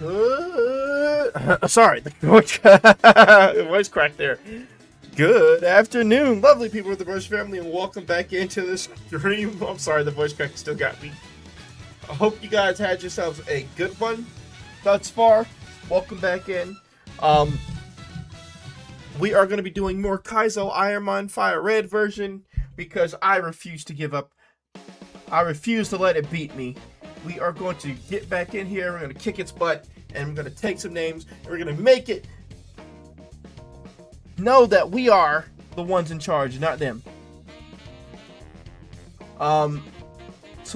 Good. Sorry, the voice crack there. Good afternoon, lovely people of the Broshi family, and welcome back into this stream. I'm sorry, the voice crack still got me. I hope you guys had yourselves a good one thus far. Welcome back in. We are going to be doing more Kaizo IronMon FireRed version because I refuse to give up. I refuse to let it beat me. We are going to get back in here. We're going to kick its butt, and we're going to take some names, and we're going to make it know that we are the ones in charge, not them. So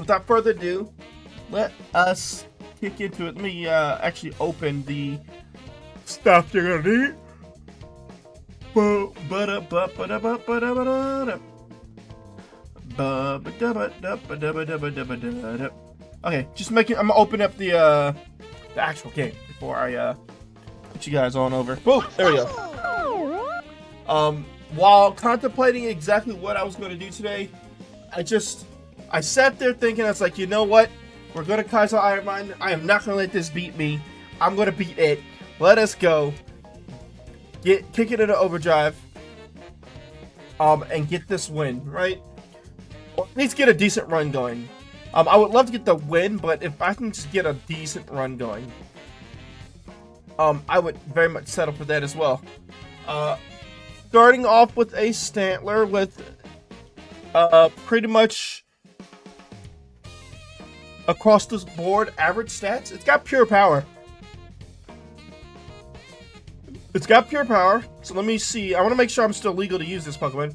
without further ado, let us kick into it. Let me actually open the stuff you're gonna need. Okay, just making. I'm gonna open up the actual game before I put you guys on over. Boom! There we go. While contemplating exactly what I was going to do today, I sat there thinking, I was like, you know what? We're going to Kaizo IronMon. I am not going to let this beat me. I'm going to beat it. Let us go. Kick it into overdrive. And get this win, right? Or at least get a decent run going. I would love to get the win, but if I can just get a decent run going, I would very much settle for that as well. Starting off with a Stantler with pretty much across the board average stats. It's got pure power. It's got pure power. So let me see. I want to make sure I'm still legal to use this Pokemon.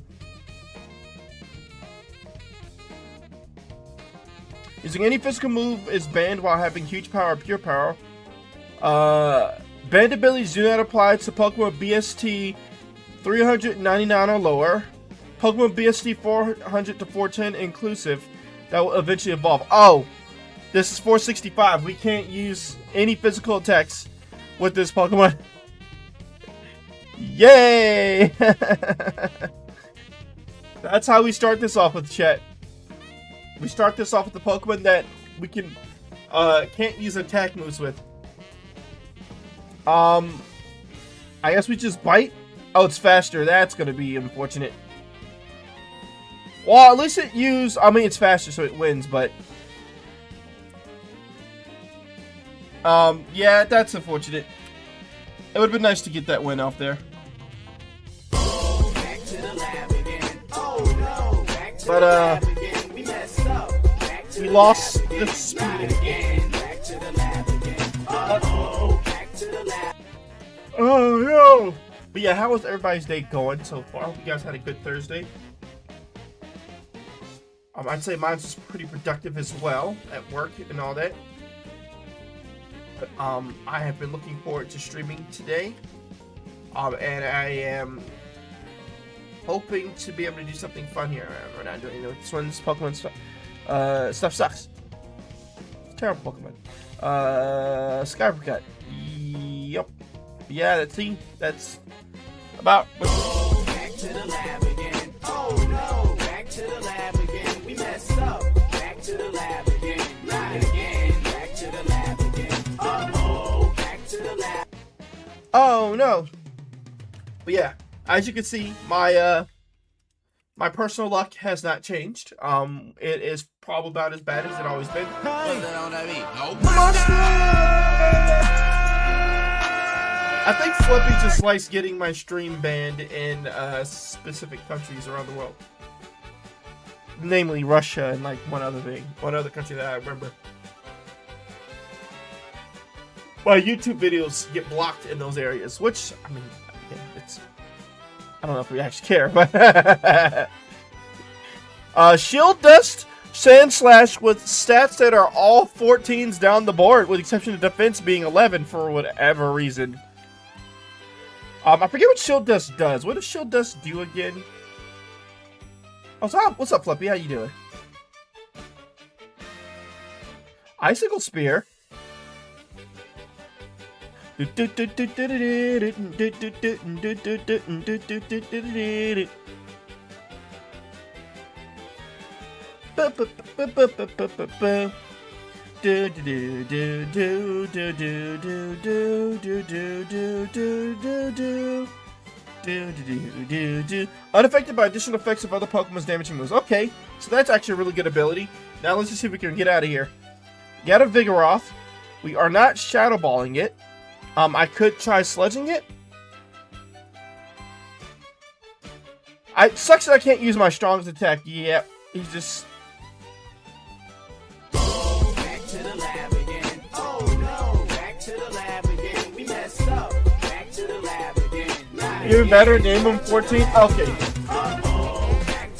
Using any physical move is banned while having huge power or pure power. Banned abilities do not apply to Pokemon BST 399 or lower. Pokemon BST 400 to 410 inclusive. That will eventually evolve. Oh, this is 465. We can't use any physical attacks with this Pokemon. Yay! That's how we start this off with, chat. We start this off with the Pokemon that we can can't use attack moves with. I guess we just bite. Oh, it's faster. That's gonna be unfortunate. Well, at least it's faster, so it wins, but yeah, that's unfortunate. It would have been nice to get that win off there. But we lost the speed again. Oh no! But yeah, how was everybody's day going so far? I hope you guys had a good Thursday. I'd say mine's was pretty productive as well at work and all that. But I have been looking forward to streaming today. And I am hoping to be able to do something fun here. We're not doing this one's Pokemon stuff. Stuff sucks. It's terrible Pokemon. Skypercut. Yep. Yeah, that's about. Back to the lab again. Oh no, back to the lab again. We messed up. Back to the lab again. Not again. Back to the lab again. Oh, back to the lab. Oh no. But yeah, as you can see, my my personal luck has not changed. It is probably about as bad as it always been. I think Flippy just likes getting my stream banned in specific countries around the world. Namely Russia and like one other country that I remember. My YouTube videos get blocked in those areas, which, I mean, yeah, I don't know if we actually care, but Shield Dust Sandslash with stats that are all 14s down the board, with the exception of defense being 11 for whatever reason. I forget what Shield Dust does. What does Shield Dust do again? Oh, what's up, Flippy? How you doing? Icicle Spear. Do do do do do do do do do do do do do do. Do, do, do, do, do. Unaffected by additional effects of other Pokemon's damaging moves. Okay, so that's actually a really good ability. Now let's just see if we can get out of here. Get a Vigoroth. We are not Shadow Balling it. I could try Sledging it. It sucks that I can't use my strongest attack. Yeah, he's just... Back to the lab again. Oh no, back to the lab again. We messed up. Back to the lab again. Even better, name him 14. Okay.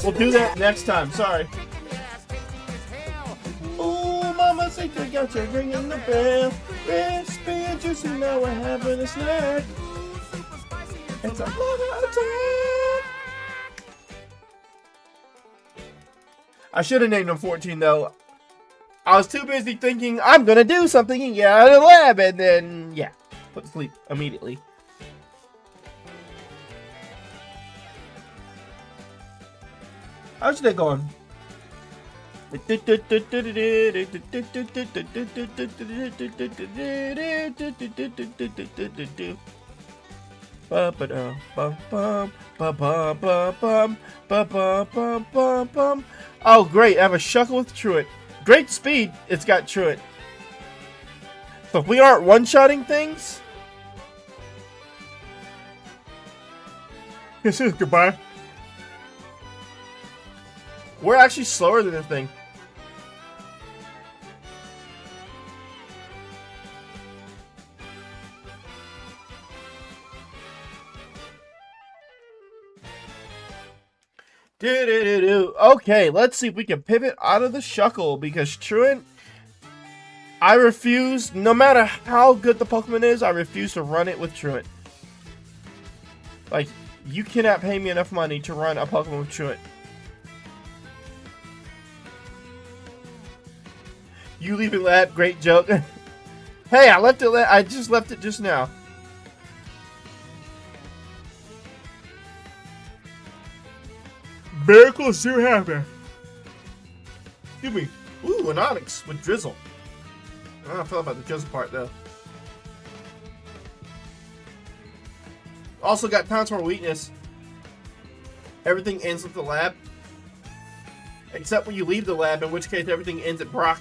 We'll do that next time. Sorry. Oh, Mama said you got your ringing the bell. Crispy and juicy, now we're having a snack. It's a mother attack. I should have named him 14 though. I was too busy thinking I'm gonna do something and get out of the lab, and then yeah, put to sleep immediately. How's that going? Oh, great. I have a Shuckle with Truant. Great speed. It's got Truant. So if we aren't one-shotting things... This is goodbye. We're actually slower than this thing. Okay, let's see if we can pivot out of the Shuckle, because Truant, I refuse, no matter how good the Pokemon is, I refuse to run it with Truant. Like, you cannot pay me enough money to run a Pokemon with Truant. You leaving lab, great joke. Hey, I left it. I just left it just now. Miracles do happen. Excuse me. Ooh, an Onyx with Drizzle. I don't know how I feel about the Drizzle part though. Also got Contour Weakness. Everything ends with the lab. Except when you leave the lab, in which case everything ends at Brock.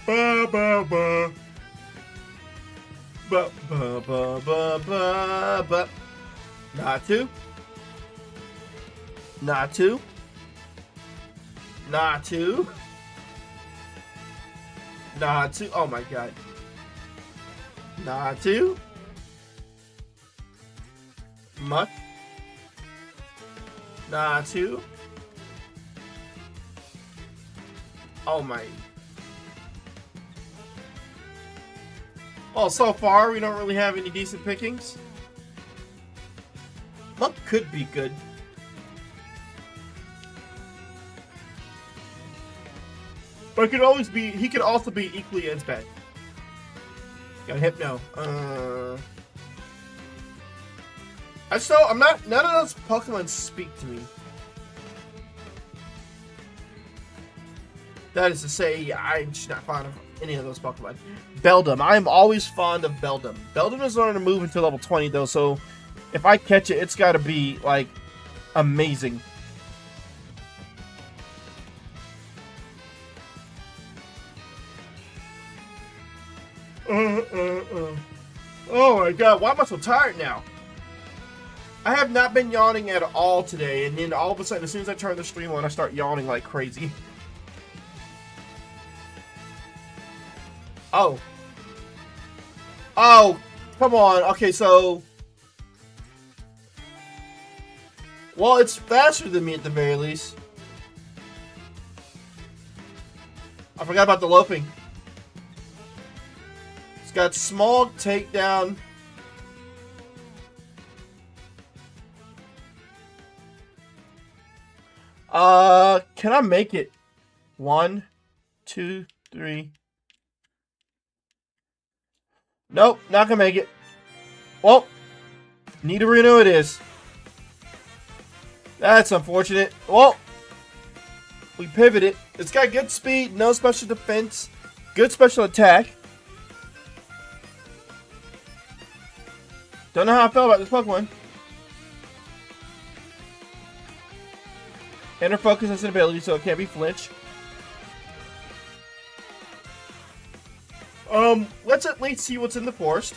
Ba ba ba. Ba ba ba ba ba ba. Not to. Not to. Not to. Not to. Oh my god. Not to. Muck. Not to. Oh my. Well, so far we don't really have any decent pickings. Muck could be good. But it could always be, he could also be equally as bad. Got Hypno. I'm not, none of those Pokemon speak to me. That is to say, I'm just not fond of any of those Pokemon. Beldum. I am always fond of Beldum. Beldum doesn't learn to move until level 20 though, so if I catch it, it's gotta be, like, amazing. Oh my god, why am I so tired now? I have not been yawning at all today, and then all of a sudden, as soon as I turn the stream on, I start yawning like crazy. Oh. Oh, come on. Okay, so... Well, it's faster than me at the very least. I forgot about the loping. It's got small takedown. Can I make it? 1, 2, 3. Nope, not gonna make it. Well, Nidorino it is. That's unfortunate. Well, we pivoted. It's got good speed, no special defense, good special attack. Don't know how I felt about this Pokemon. Inner focus has an ability, so it can't be flinch. Let's at least see what's in the forest.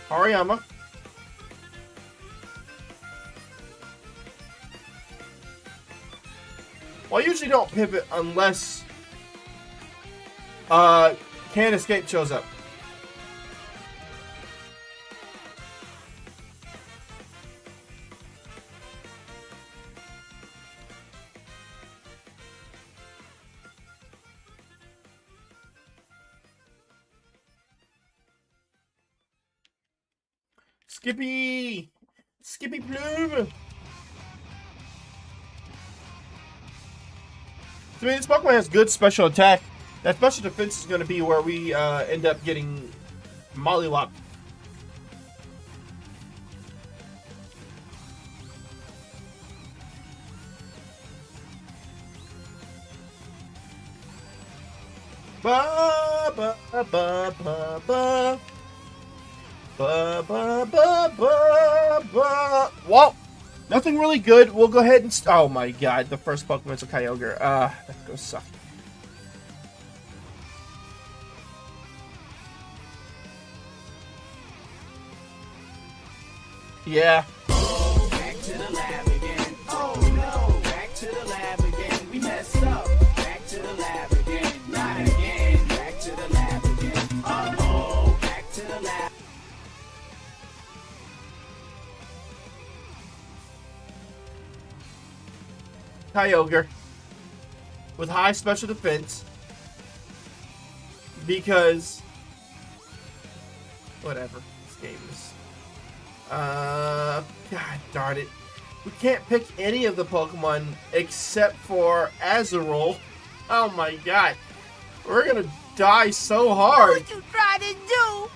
Hariyama. Well, I usually don't pivot unless Can't Escape shows up. Skippy! Skippy Plume! So, I mean, this Pokemon has good special attack. That special defense is going to be where we end up getting mollywopped. Ba ba ba ba ba. Ba ba ba ba ba. Well, nothing really good. We'll go ahead and oh my god, the first Pokemon's a Kyogre. That's gonna suck. Yeah. Back to the lab again. Oh no, back to the lab again. We messed up. Back to the lab again. Not again. Back to the lab again. Oh, back to the lab. Kyogre with high special defense because whatever, this game is god darn it, we can't pick any of the Pokemon except for Azurill. Oh my god, we're gonna die so hard. What you trying to do?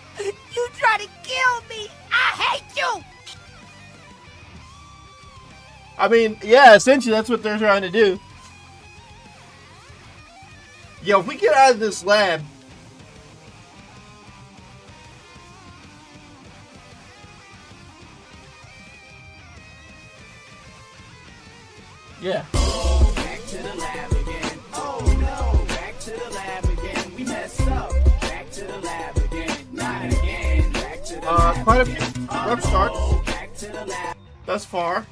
You try to kill me. I hate you. I mean, yeah, essentially that's what they're trying to do. Yo, if we get out of this lab, yeah. Back to the lab again. Oh no, back to the lab again. We messed up. Back to the lab again. Not again. Back to the lab Quite a again. few rough starts Back to the lab. thus far.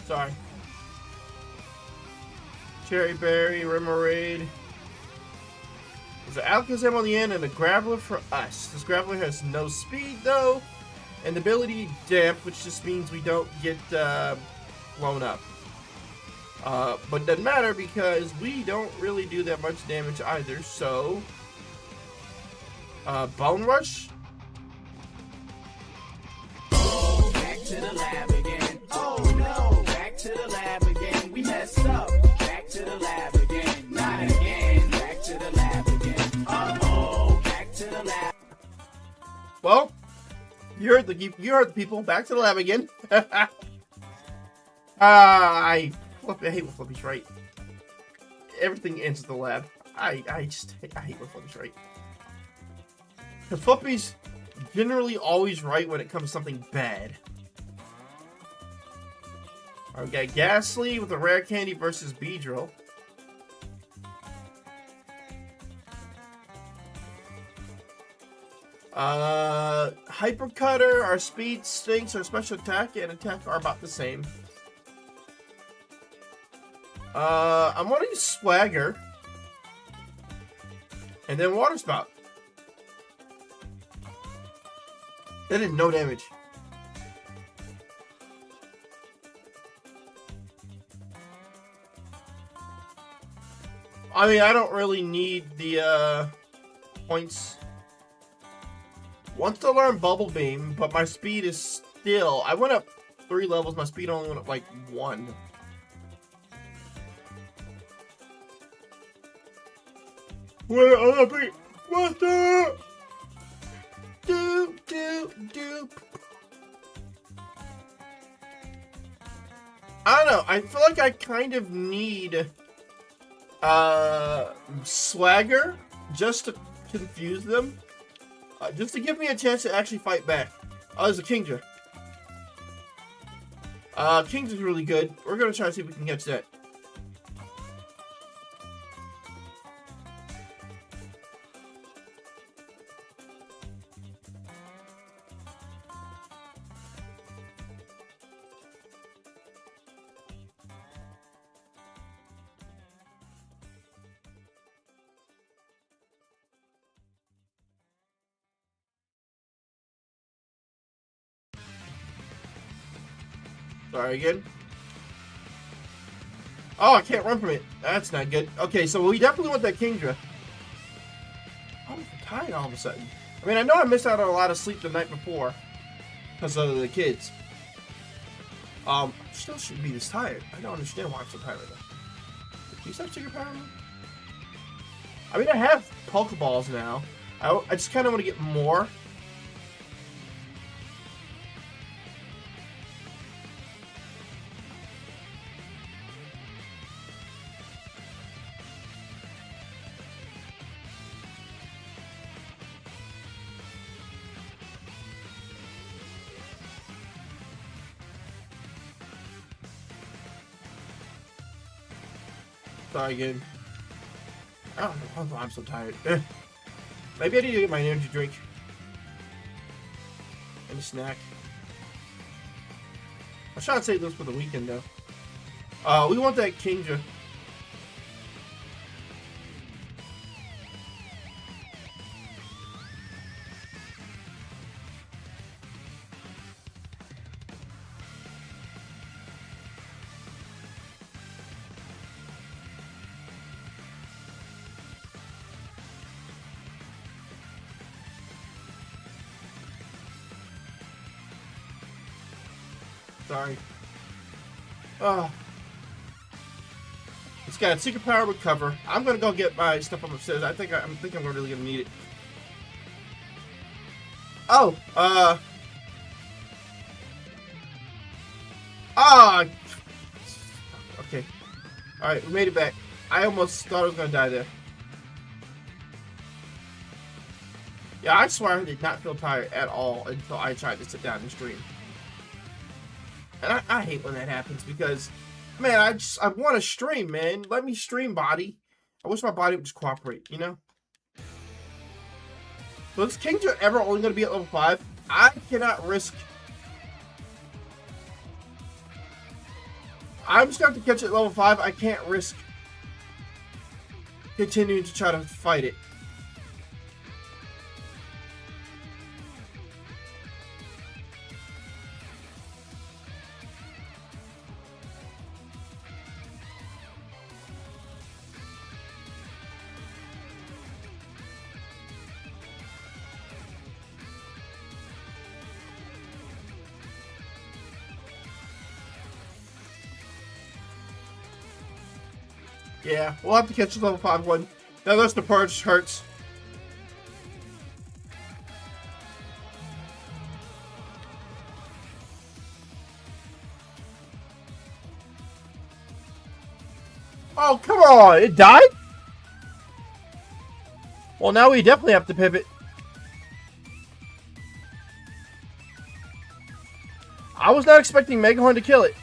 Sorry. Cherry Berry, Remoraid. There's an Alakazam on the end and a Graveler for us. This Graveler has no speed though, and the ability Damp, which just means we don't get blown up. But it doesn't matter because we don't really do that much damage either, so Bone Rush? Back to the lab again. Oh no, back to the lab again. We messed up. Back to the lab again. Not again. Back to the lab again. Oh, back to the lab. Well, you heard the people. Back to the lab again. I hate when Flippy's right. Everything ends at the lab. I hate when Flippy's right. The Flippy's generally always right when it comes to something bad. Alright, we got Ghastly with a Rare Candy versus Beedrill. Hyper Cutter, our speed, stinks, our special attack and attack are about the same. I'm gonna use Swagger. And then Water Spout. That did no damage. I mean, I don't really need the points. Want to learn Bubble Beam, but my speed is still... I went up 3 levels, my speed only went up like 1. What the? Do. I don't know. I feel like I kind of need swagger just to confuse them, just to give me a chance to actually fight back. Oh, there's a Kingdra. Kingdra's really good. We're gonna try to see if we can catch that. Sorry again. Oh, I can't run from it. That's not good. Okay, so we definitely want that Kingdra. I'm tired all of a sudden. I mean, I know I missed out on a lot of sleep the night before because of the kids. I still shouldn't be this tired. I don't understand why I'm so tired right now. Do you stop Sugar Power? I mean, I have Pokeballs now. I just kind of want to get more. Sorry again. I don't know why I'm so tired. Maybe I need to get my energy drink. And a snack. I should save those for the weekend though. We want that Kingdra. Sorry. It's got a secret power recover. I'm gonna go get my stuff up upstairs. I think I'm really gonna need it. Oh, okay. Alright, we made it back. I almost thought I was gonna die there. Yeah, I swear I did not feel tired at all until I tried to sit down and stream. And I hate when that happens because, man, I want to stream, man. Let me stream, body. I wish my body would just cooperate, you know? So is Kingdra ever only going to be at level 5? I cannot risk... I'm just going to have to catch it at level 5. I can't risk continuing to try to fight it. Yeah, we'll have to catch the level 5 one. Now that's the purge hurts. Oh, come on! It died? Well, now we definitely have to pivot. I was not expecting Megahorn to kill it.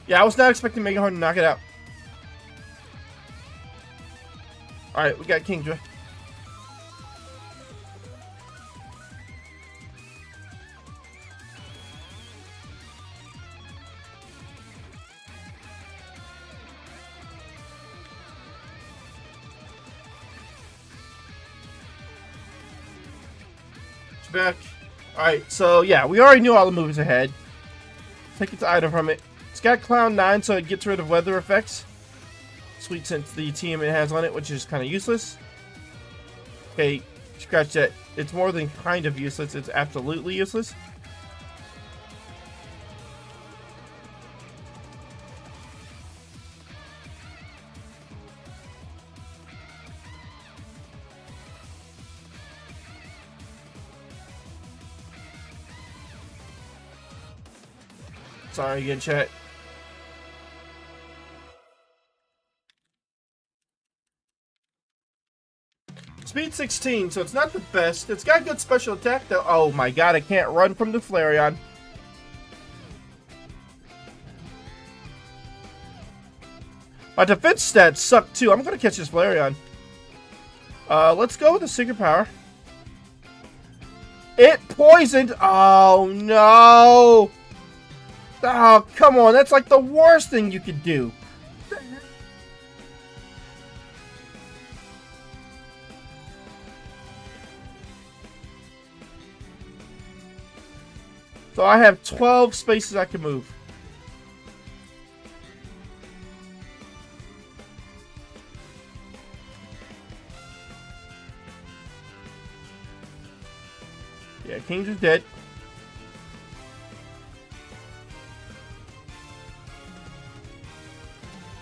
Yeah, I was not expecting Megahorn to knock it out. Alright, we got Kingdra. It's back. Alright, so yeah, we already knew all the moves ahead. Take its item from it. It's got Cloud 9, so it gets rid of weather effects. Sweet since the team it has on it, which is kind of useless. Okay, scratch that. It's more than kind of useless, it's absolutely useless. Sorry again, chat. Speed 16, so it's not the best. It's got good special attack, though. Oh my god, I can't run from the Flareon. My defense stats suck, too. I'm gonna catch this Flareon. Let's go with the Secret Power. It poisoned! Oh, no! Oh, come on. That's like the worst thing you could do. So I have 12 spaces I can move. Yeah, Kings is dead.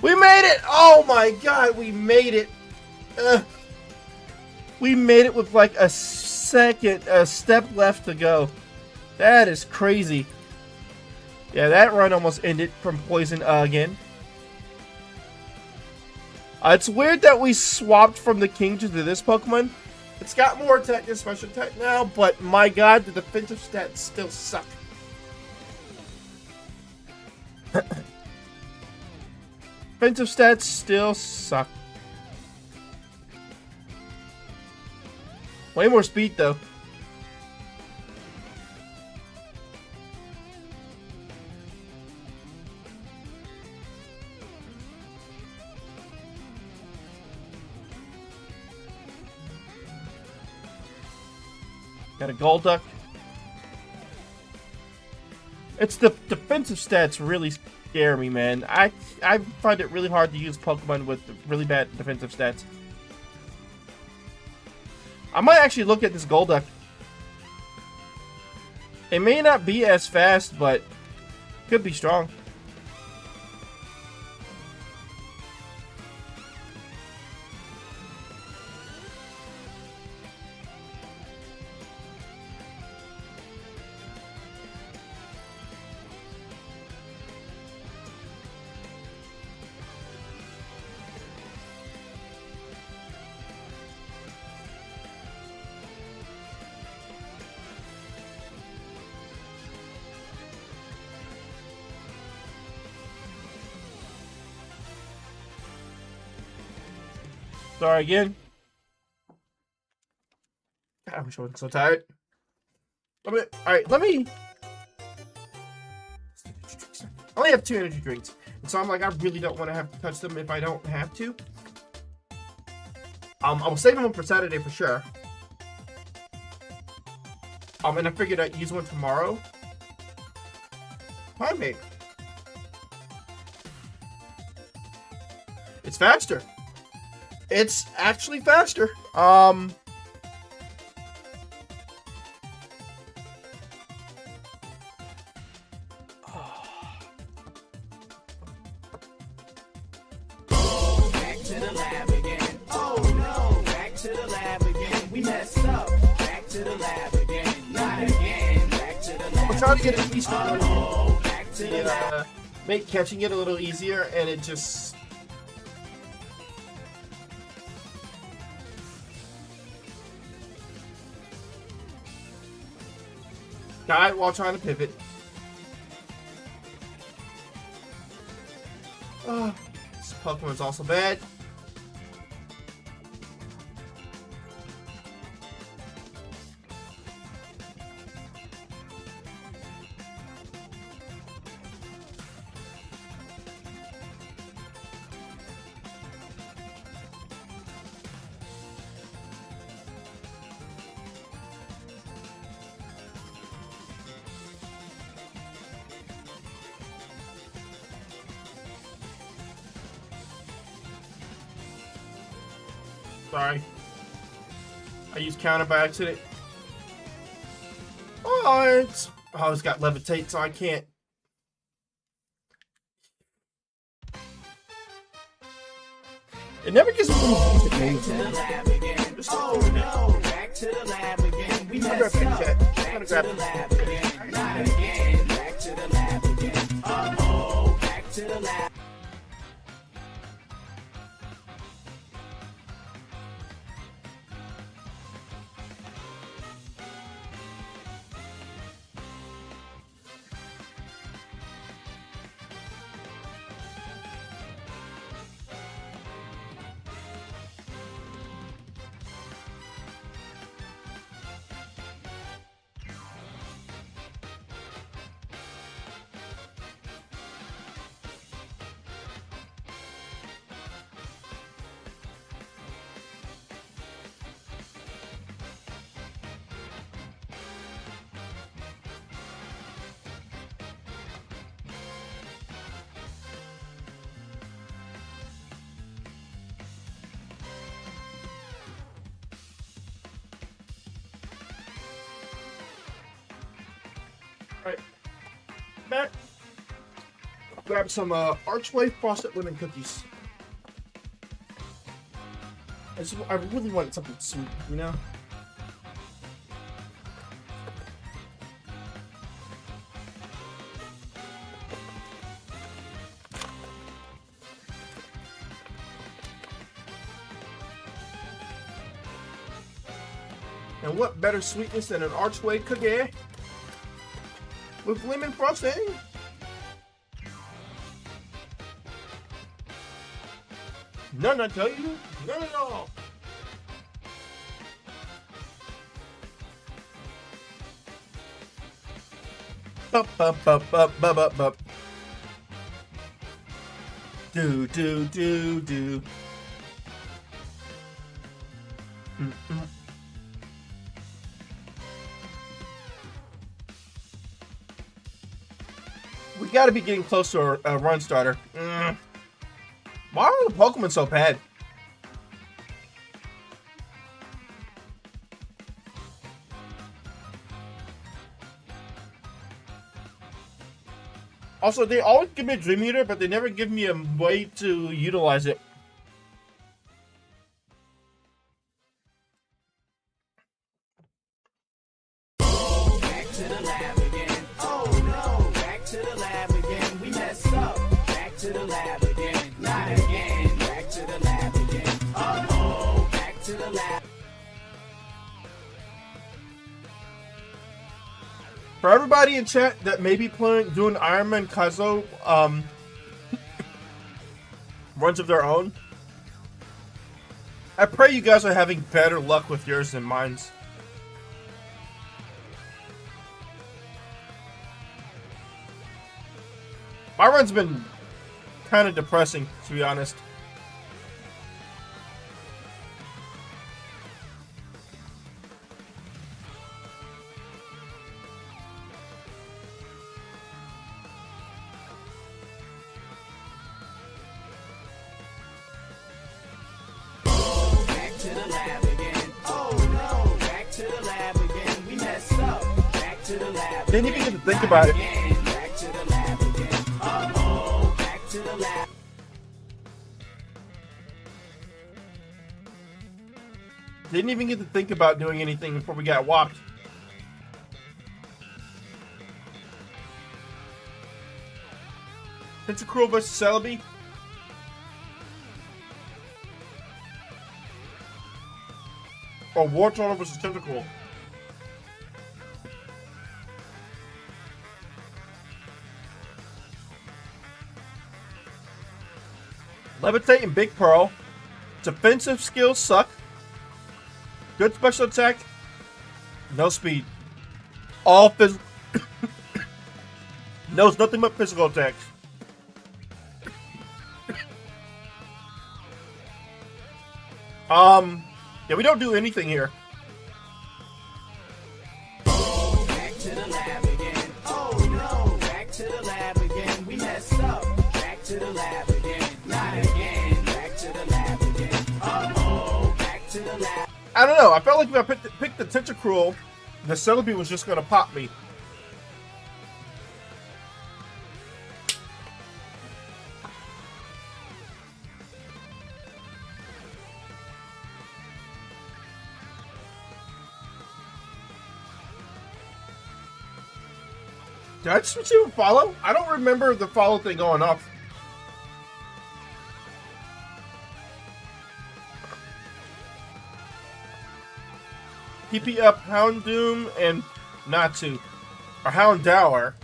We made it! Oh my god, we made it! We made it with like a step left to go. That is crazy. Yeah, that run almost ended from poison again. It's weird that we swapped from the King to this Pokemon. It's got more attack than special attack now, but my god, the defensive stats still suck. Defensive stats still suck. Way more speed, though. Got a Golduck. It's the defensive stats really scare me, man. I find it really hard to use Pokemon with really bad defensive stats. I might actually look at this Golduck. It may not be as fast, but could be strong. Sorry again. God, I wish I wasn't so tired. Alright, let me... I only have 2 energy drinks. And so I'm like, I really don't want to have to touch them if I don't have to. I will save them for Saturday for sure. And I figured I'd use one tomorrow. Primate. It's faster. It's actually faster. Back to the lab again. Oh no, back to the lab again. We messed up. Back to the lab again. Not again. Back to the lab. We're trying to get it easier. Oh, back to the lab. Make catching it a little easier, and it just... died while trying to pivot. This Pokemon's also bad. Sorry. I used counter by accident. Oh, it's got levitate, so I can't. It never gets Back to the lab again. Oh no, back to the lab again. We messed up. Back to the lab again. Not again. Back to the lab again. Uh-oh, back to the lab. Alright. Back. Grab some Archway frosted lemon cookies. I really want something sweet, you know? And what better sweetness than an Archway cookie with lemon frosting? None, I tell you. None at all. Bup. Do. We gotta be getting close to a run starter. Why are the Pokemon so bad? Also, they always give me a Dream Eater, but they never give me a way to utilize it. Back to the lab again. Oh no, back to the lab again. We messed up. Back to the lab again. Not again. Back to the lab again. Uh-oh, back to the lab. For everybody in chat that may be doing IronMon Kaizo runs of their own, I pray you guys are having better luck with yours than mine's. My run's been kind of depressing, to be honest. Back to the lab again. Oh no, back to the lab again. We messed up. Back to the lab. Didn't even get to think about it. Again. Back to the lab again. Uh-oh, back to the lab. Didn't even get to think about doing anything before we got whopped. Tentacruel versus Celebi. Or Wartortle versus Tentacruel. Levitate and Big Pearl. Defensive skills suck. Good special attack. No speed. All physical. Knows nothing but physical attacks. Yeah, we don't do anything here. Back to the lab again. Oh no, back to the lab again. We messed up. Back to the lab again. Not again. Back to the lab again. Uh-oh, back I don't know. I felt like if I picked the Tentacruel, the Celebi was just gonna pop me. Did I just receive a follow? I don't remember the follow thing going off. PP up Houndoom and Natu. Or Houndour.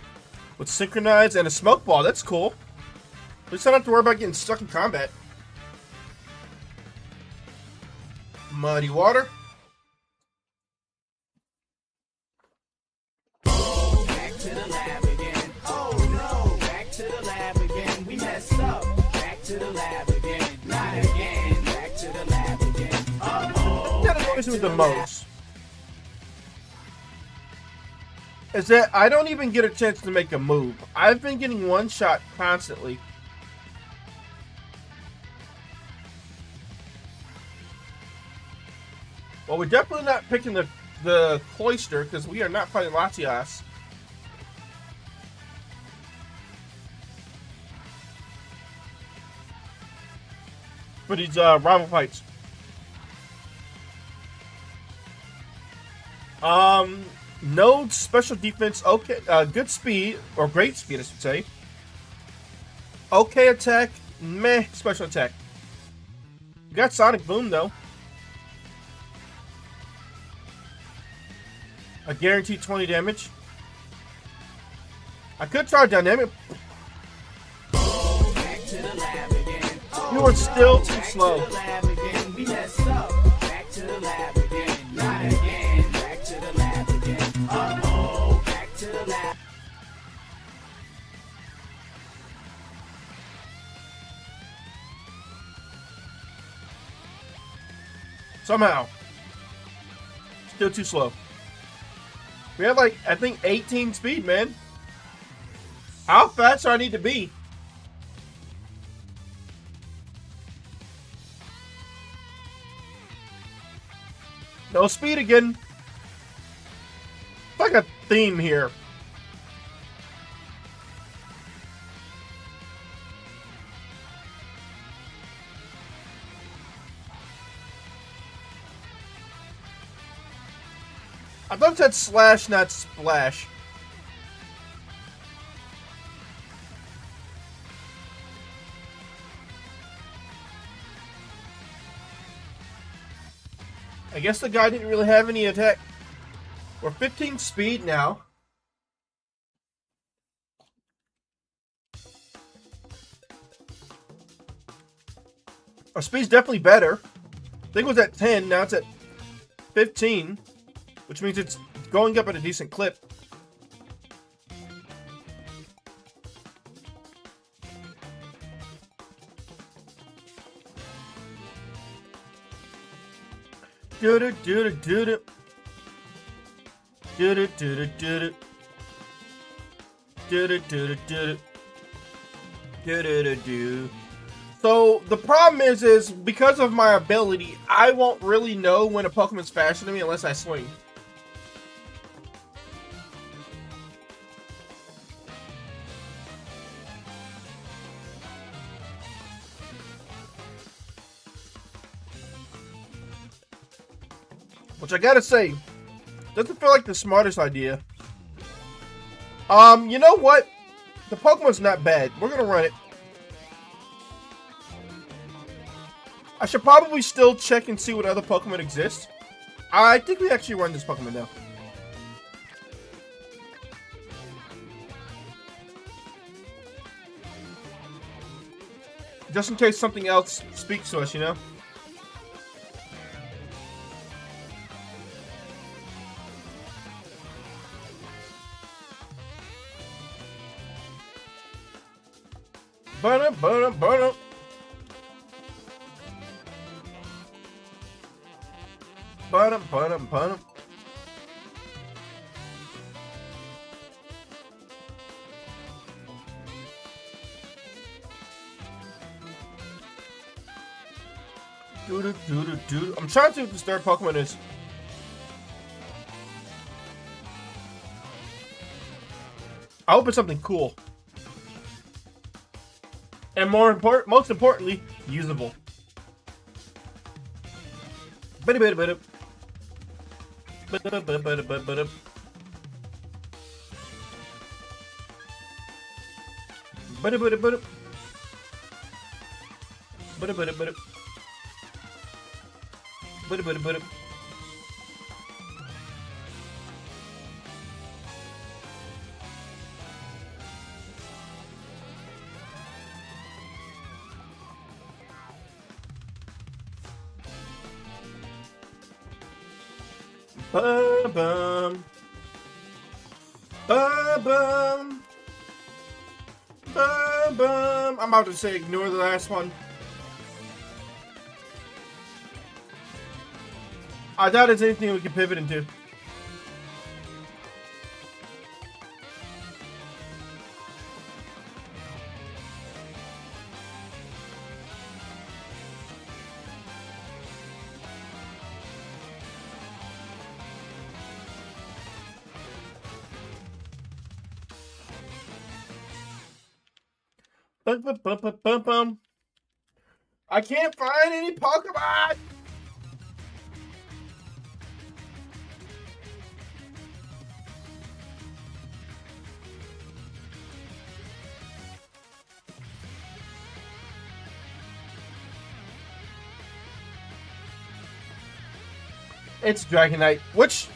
With Synchronize and a Smoke Ball. That's cool. At least I don't have to worry about getting stuck in combat. Muddy Water. Back to the lab again. Oh no, back to the lab again. We messed up. Back to the lab again. Not again. Back to the lab again. Uh-oh. Gotta notice with the most. Is that I don't even get a chance to make a move. I've been getting one shot constantly. Well, we're definitely not picking the Cloister because we are not fighting Latias. For these rival fights. No special defense, okay, good speed, or great speed, I should say. Okay attack, meh, special attack. You got Sonic Boom, though. A guaranteed 20 damage. I could try Dynamic. Back to the lab again. You are still too slow. Back to the lab again. We messed up. Back to the lab again. Not again. Back to the lab again. Uh-oh. Back to the lab. Somehow. Still too slow. We have like, I think 18 speed, man. How fast do I need to be? No speed again. It's like a theme here. I thought it said slash, not splash. I guess the guy didn't really have any attack. We're 15 speed now. Our speed's definitely better. I think it was at 10, now it's at 15. Which means it's going up at a decent clip. Do-do-do-do-do-do. Do-do-do-do-do-do. Do-do-do-do-do-do. Do-do-do-do. So the problem is because of my ability, I won't really know when a Pokemon's faster than me unless I swing. Which I gotta say, doesn't feel like the smartest idea. You know what? The Pokemon's not bad. We're gonna run it. I should probably still check and see what other Pokemon exist. I think we actually run this Pokemon now. Just in case something else speaks to us, you know? Burn up, burn up, burn up. Burn up, burn up, burn up. I'm trying to see what this third Pokemon is. I hope it's something cool. And most importantly, usable. Ba-da-ba-da-ba-da. Ba-da-ba-da-ba-da-ba-da. Ba-da-ba-da-ba-da. Ba-da-ba-da-ba-da. Ba-da-ba-da-ba-da. Ba-bum. Ba-bum. Ba-bum. I'm about to say ignore the last one. I doubt it's anything we can pivot into. Bum. I can't find any Pokemon! It's Dragonite, which,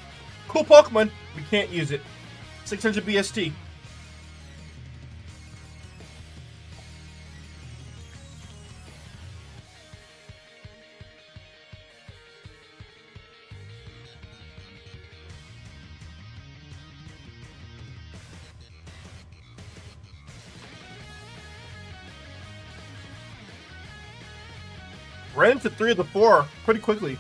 cool Pokemon, we can't use it. 600 BST. Ran into 3 of the 4 pretty quickly.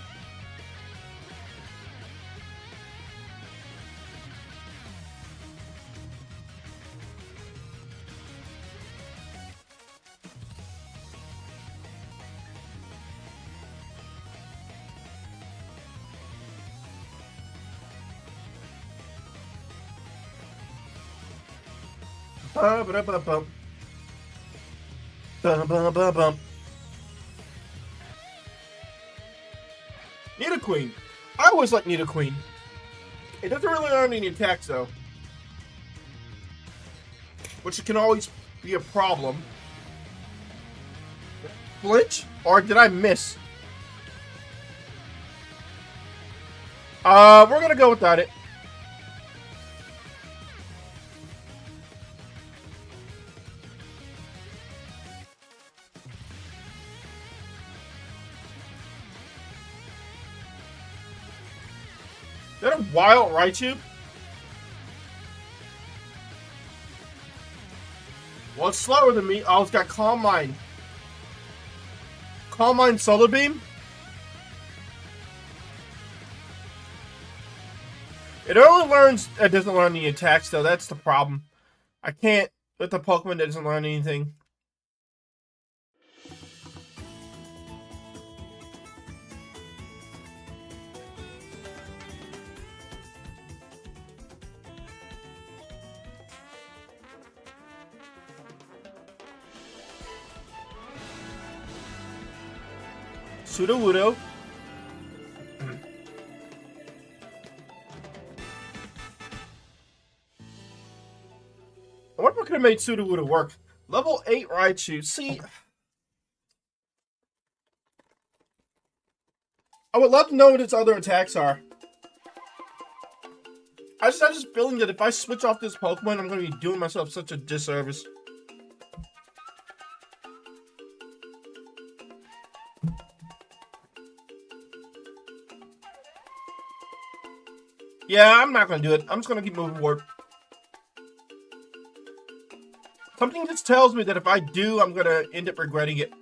Ba-ba-da-ba-bum. Ba-ba-ba-bum. Nidoqueen. I always like Nidoqueen. It doesn't really learn any attacks though, which can always be a problem. Flinch? Or did I miss? We're gonna go without it. Is that a wild Raichu? Well, it's slower than me. Oh, it's got Calm Mind. Calm Mind Solar Beam? It only learns... It doesn't learn any attacks, though. That's the problem. I can't with the Pokemon that doesn't learn anything. Sudowoodo. I wonder what could have made Sudowoodo work. Level 8 Raichu. See, I would love to know what its other attacks are. I just have this feeling that if I switch off this Pokemon, I'm going to be doing myself such a disservice. Yeah, I'm not going to do it. I'm just going to keep moving forward. Something just tells me that if I do, I'm going to end up regretting it.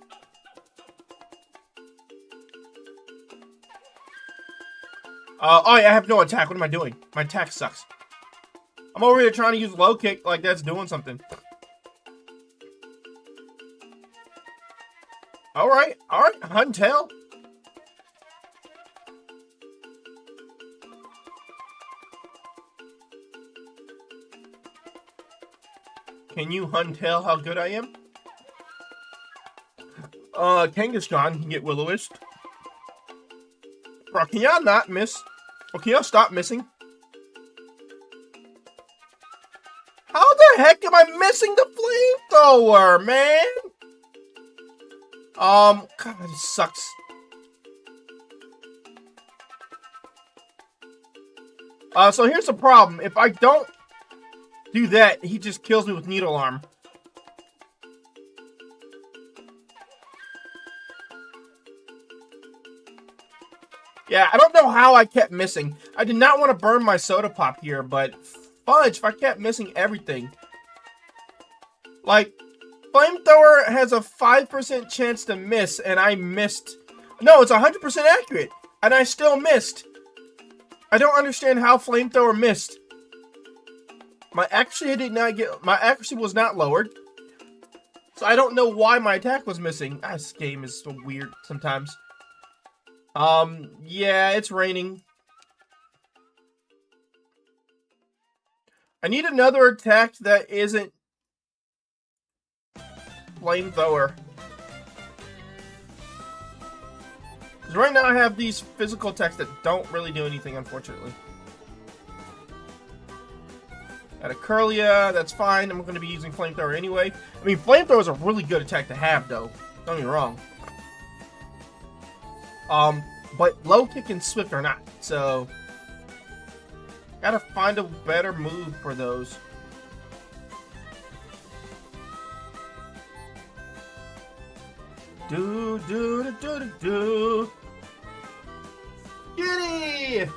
Oh yeah, I have no attack. What am I doing? My attack sucks. I'm over here trying to use low kick like that's doing something. Alright, Huntail. Can you tell how good I am? Kangaskhan can get Will-O-Wisp. Bro, can y'all not miss? Or can y'all stop missing? How the heck am I missing the flamethrower, man? God, it sucks. So here's the problem. If I don't do that, he just kills me with Needle Arm. Yeah, I don't know how I kept missing. I did not want to burn my soda pop here, but fudge if I kept missing everything. Like, Flamethrower has a 5% chance to miss, and I missed. No, it's 100% accurate, and I still missed. I don't understand how Flamethrower missed. My accuracy was not lowered. So I don't know why my attack was missing. This game is so weird sometimes. Yeah, it's raining. I need another attack that isn't Flamethrower. Because right now I have these physical attacks that don't really do anything, unfortunately. Got a Curlia, that's fine. I'm going to be using Flamethrower anyway. I mean, Flamethrower is a really good attack to have, though. Don't get me wrong. But Low Kick and Swift are not, so gotta find a better move for those. Do do do do do. Giddy!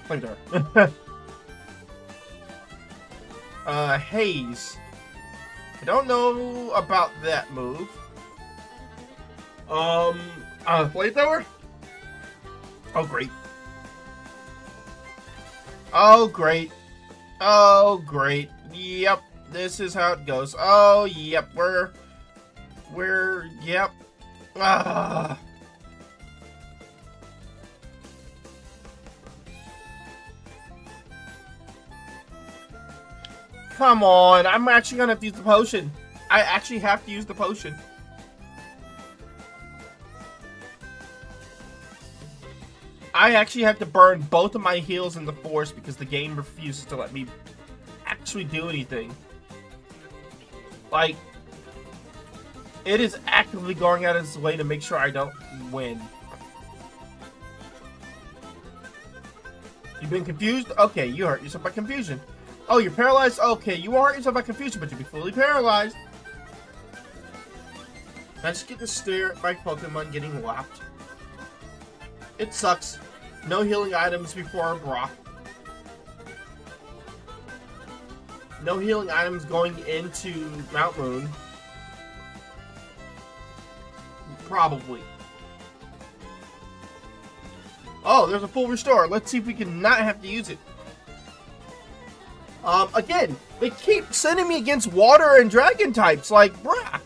Flamethrower. Haze. I don't know about that move. Flamethrower? Oh, great. Oh, great. Oh, great. Yep, this is how it goes. Oh, yep, yep. Ah. Come on, I'm actually gonna have to use the potion. I actually have to use the potion. I actually have to burn both of my heals in the forest because the game refuses to let me actually do anything. Like, it is actively going out of its way to make sure I don't win. You've been confused? Okay, you hurt yourself by confusion. Oh, you're paralyzed? Okay, you won't hurt yourself by confusion, but you'll be fully paralyzed. I just get to stare at my Pokemon getting whopped. It sucks. No healing items before Brock. No healing items going into Mount Moon. Probably. Oh, there's a full restore. Let's see if we can not have to use it. Again, they keep sending me against water and dragon types. Like, bruh.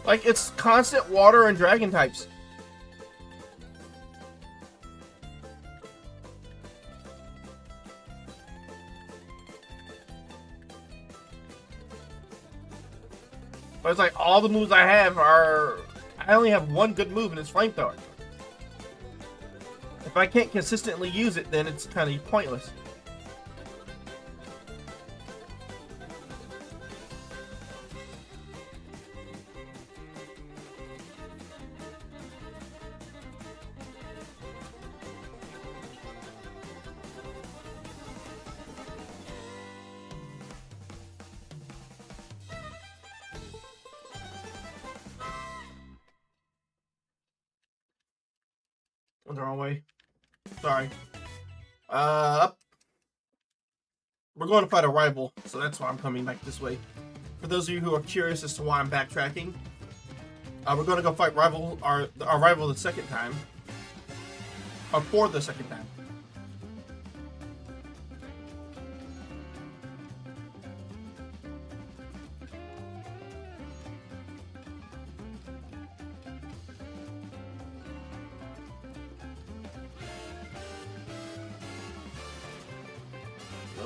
Like, it's constant water and dragon types. But it's like all the moves I have are... I only have one good move and it's Flamethrower. If I can't consistently use it, then it's kind of pointless. The wrong way. Sorry. Up. We're going to fight a rival, so that's why I'm coming back this way. For those of you who are curious as to why I'm backtracking, we're going to go fight our rival the second time. Or for the second time.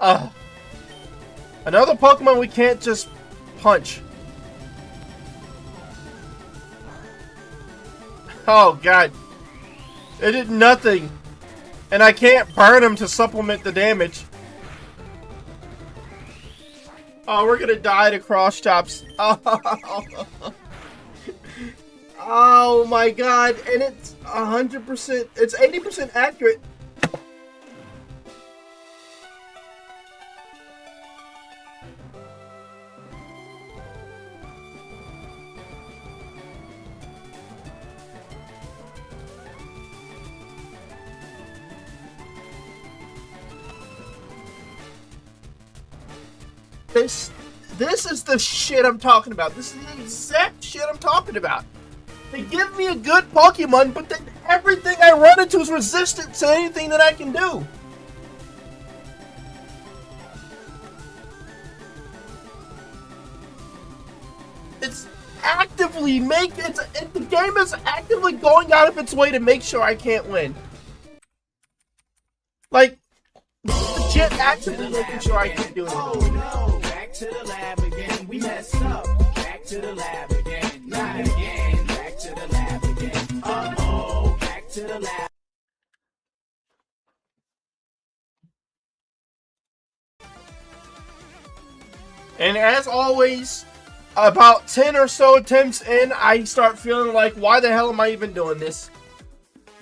Another Pokemon we can't just punch. Oh god. It did nothing. And I can't burn him to supplement the damage. Oh, we're gonna die to cross chops. Oh my god. And it's 100%, it's 80% accurate. This is the shit I'm talking about. This is the exact shit I'm talking about. They give me a good Pokemon, but then everything I run into is resistant to anything that I can do. It's actively the game is actively going out of its way to make sure I can't win. Like, legit actively making sure I can't do anything. Oh no, back to the lab again. We messed up. Back to the lab again. Not again. Back to the lab again. Uh-oh, back to the lab. And as always, about 10 or so attempts in, I start feeling like, why the hell am I even doing this?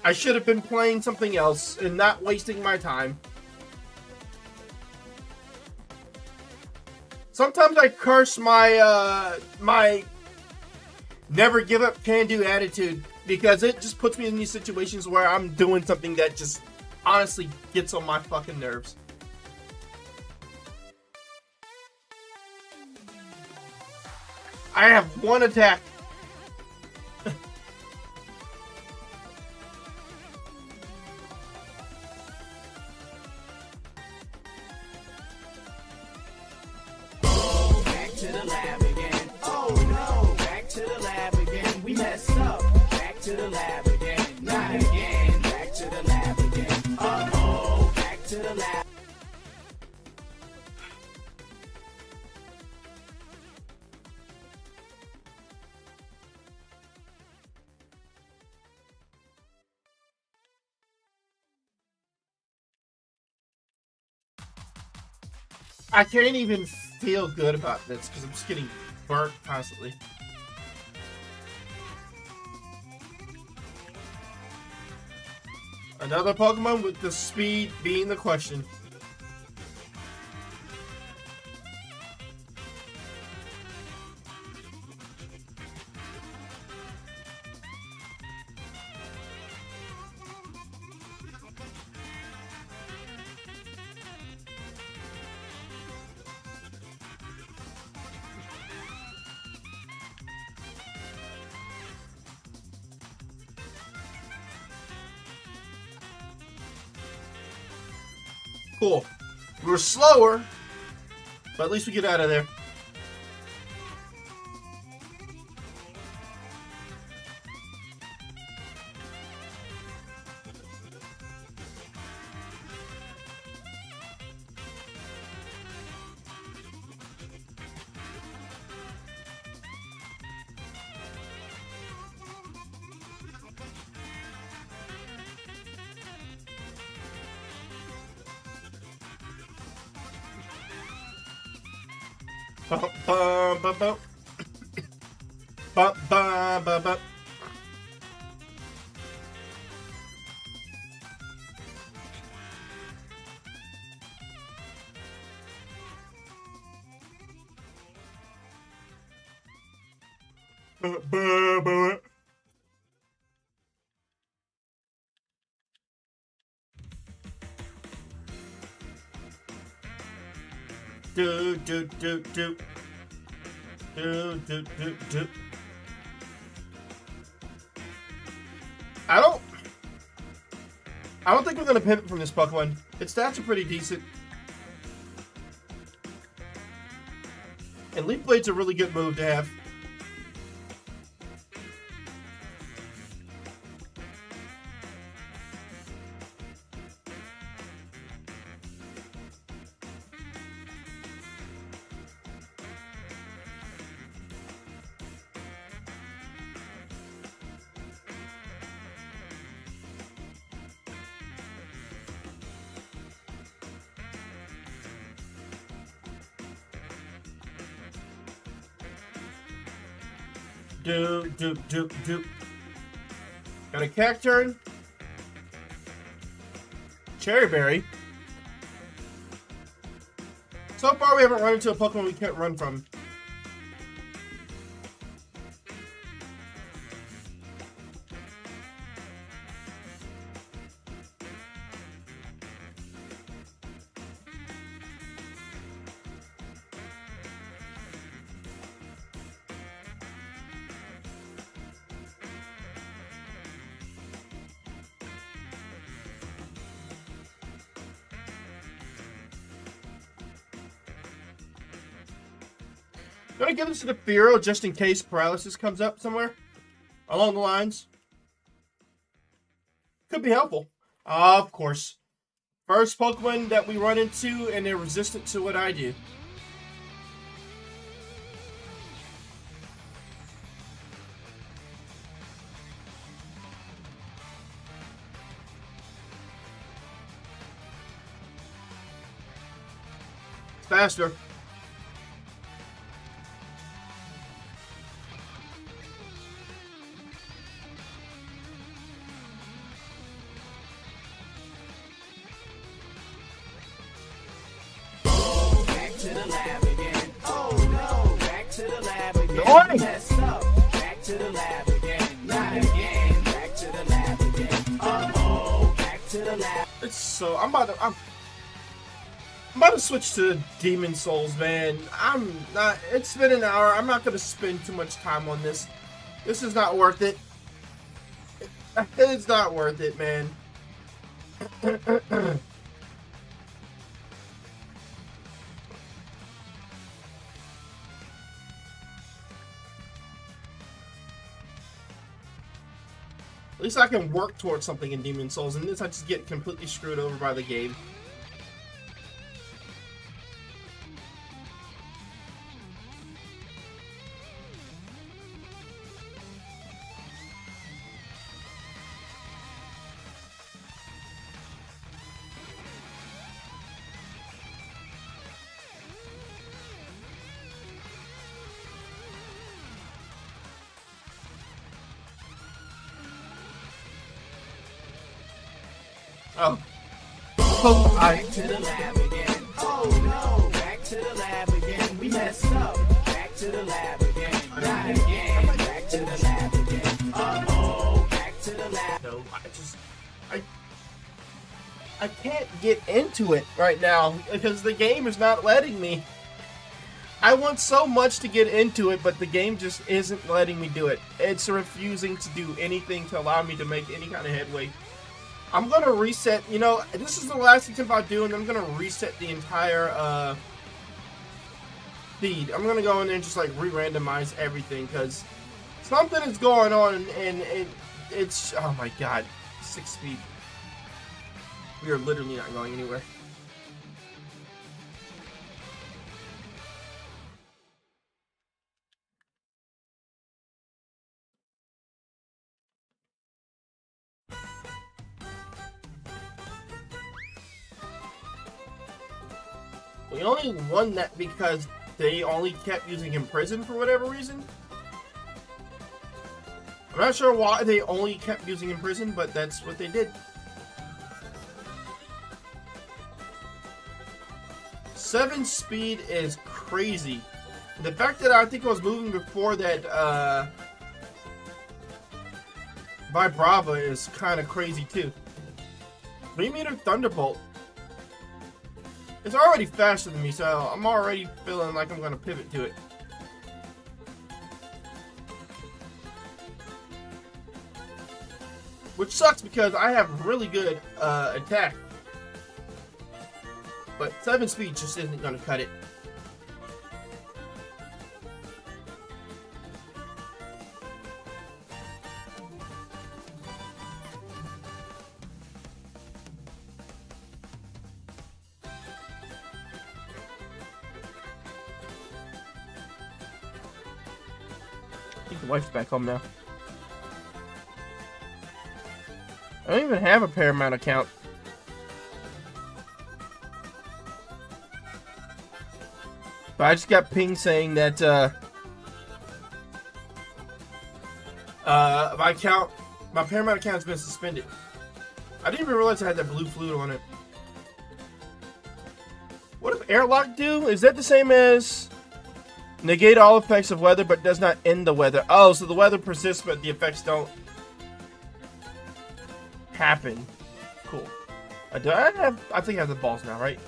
I should have been playing something else and not wasting my time. Sometimes I curse my my never give up, can do attitude, because it just puts me in these situations where I'm doing something that just honestly gets on my fucking nerves. I have one attack. To the lab again. Oh no, back to the lab again. We messed up. Back to the lab again. Not again. Back to the lab again. Uh-oh, back to the lab. I can't even feel good about this because I'm just getting burnt constantly. Another Pokemon with the speed being the question. Cool. We were slower, but at least we get out of there. Bum, bum, bum, bum. Bum, bum, bum, bum. Bum, bum, bum. Do do do do do do do do. I don't think we're gonna pivot from this Pokemon. Its stats are pretty decent. And Leaf Blade's a really good move to have. Got a Cacturn. Cherry Berry. So far, we haven't run into a Pokemon we can't run from. I'm gonna give this to the Fearow just in case paralysis comes up somewhere along the lines. Could be helpful. Of course. First Pokemon that we run into and they're resistant to what I do. It's faster. To the lab again. Oh no, back to the lab again. Oi! Messed up. Back to the lab again. Not again. Back to the lab again. Uh-oh, back to the lab. It's so I'm about to switch to Demon Souls, man. I'm not. It's been an hour. I'm not gonna spend too much time on this. This is not worth it. It's not worth it, man. At least I can work towards something in Demon Souls, and this I just get completely screwed over by the game. Oh. Back to the lab again. Oh no, back to the lab again. We messed up. Back to the lab again. Not again. Back to the lab again. Uh-oh, back to the lab. No, I can't get into it right now because the game is not letting me. I want so much to get into it, but the game just isn't letting me do it. It's refusing to do anything to allow me to make any kind of headway. I'm gonna reset, you know, this is the last attempt I do, and I'm gonna reset the entire feed. I'm gonna go in there and just like re-randomize everything because something is going on, and it's, oh my god, 6 speed. We are literally not going anywhere. We only won that because they only kept using Imprison for whatever reason. I'm not sure why they only kept using Imprison, but that's what they did. 7 speed is crazy. The fact that I think I was moving before that Vibrava is kind of crazy too. 3-meter Thunderbolt. It's already faster than me, so I'm already feeling like I'm going to pivot to it. Which sucks because I have really good attack. But 7 speed just isn't going to cut it. I think the wife's back home now. I don't even have a Paramount account. But I just got ping saying that My Paramount account has been suspended. I didn't even realize I had that blue fluid on it. What does airlock do? Is that the same as negate all effects of weather but does not end the weather? Oh, so the weather persists but the effects don't happen. Cool. I think I have the balls now, right?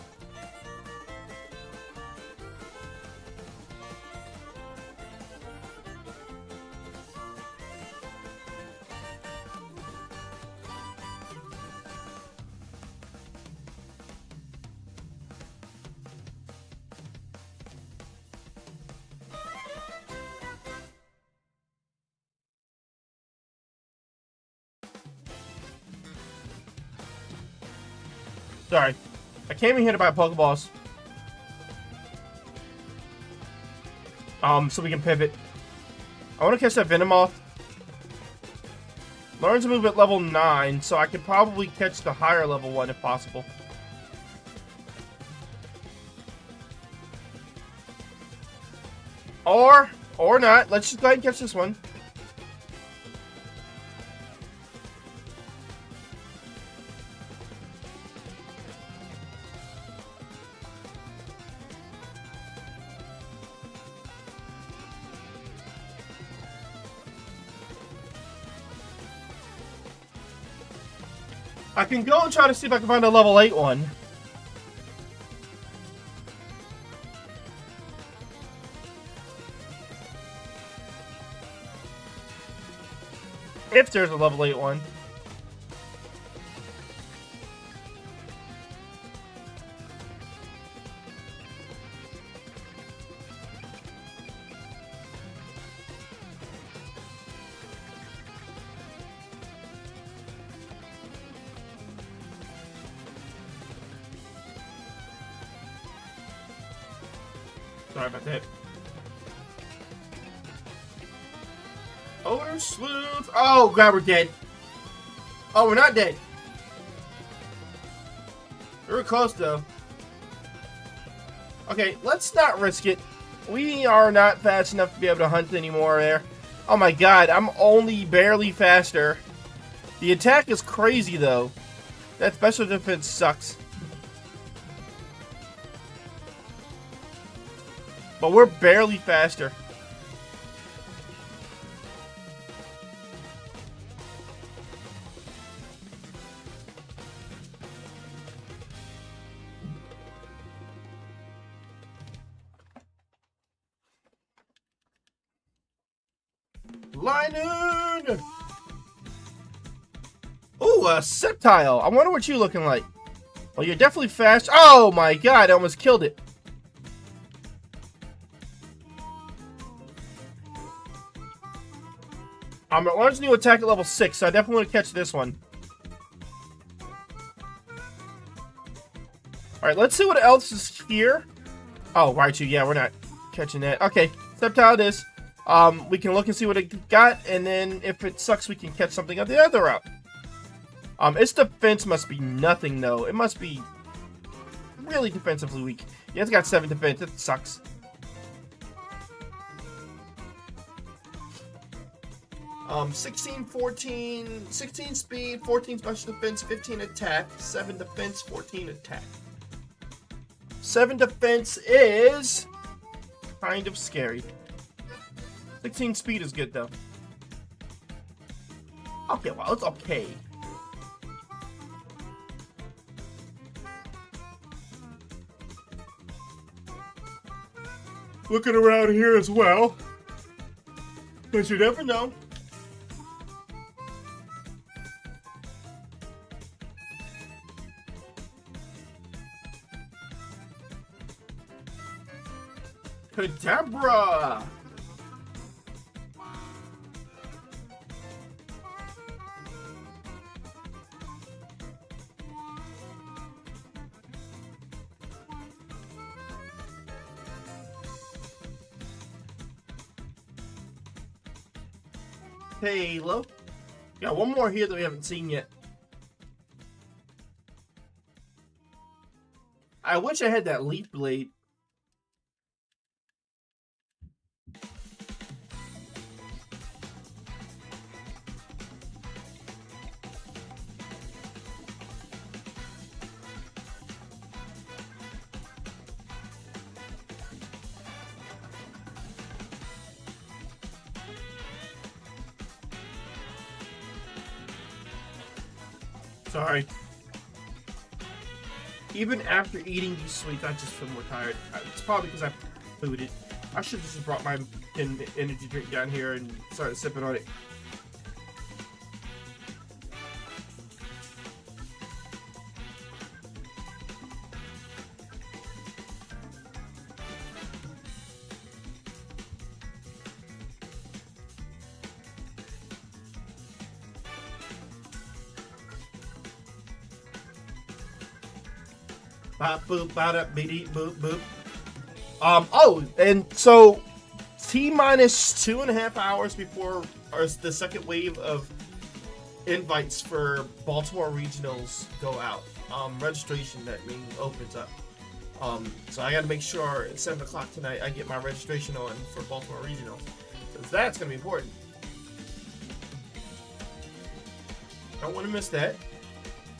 Sorry. I came in here to buy Pokeballs. So we can pivot. I want to catch that Venomoth. Learns to move at level 9, so I could probably catch the higher level one if possible. Or not. Let's just go ahead and catch this one. I can go and try to see if I can find a level 8 one. If there's a level 8 one. Sorry about that. Odor Sleuth. Oh, God, we're dead. Oh, we're not dead. We were close, though. Okay, let's not risk it. We are not fast enough to be able to hunt anymore there. Oh, my God. I'm only barely faster. The attack is crazy, though. That special defense sucks. But we're barely faster. Linoon! Ooh, a Sceptile. I wonder what you're looking like. Well, you're definitely fast. Oh my God, I almost killed it. It learns a new attack at level 6, so I definitely want to catch this one. Alright, let's see what else is here. Oh, Raichu, yeah, we're not catching that. Okay, Sceptile it is. We can look and see what it got, and then if it sucks, we can catch something on the other route. Its defense must be nothing, though. It must be really defensively weak. Yeah, it's got 7 defense. It sucks. Um, 16 speed, 14 special defense, 15 attack, 7 defense, 14 attack. 7 defense is kind of scary. 16 speed is good, though. Okay, well, it's okay. Looking around here as well. Because you never know. Kadabra! Halo. Got one more here that we haven't seen yet. I wish I had that leaf blade. Sorry. Even after eating these sweets, I just feel more tired. It's probably because I fooded. I should have just brought my energy drink down here and started sipping on it. Bop, boop, bada, beep, boop, boop. Oh, and so T-minus 2.5 hours before the second wave of invites for Baltimore regionals go out. Registration, that means, opens up. So I got to make sure at 7 o'clock tonight I get my registration on for Baltimore regionals, because that's going to be important. Don't want to miss that.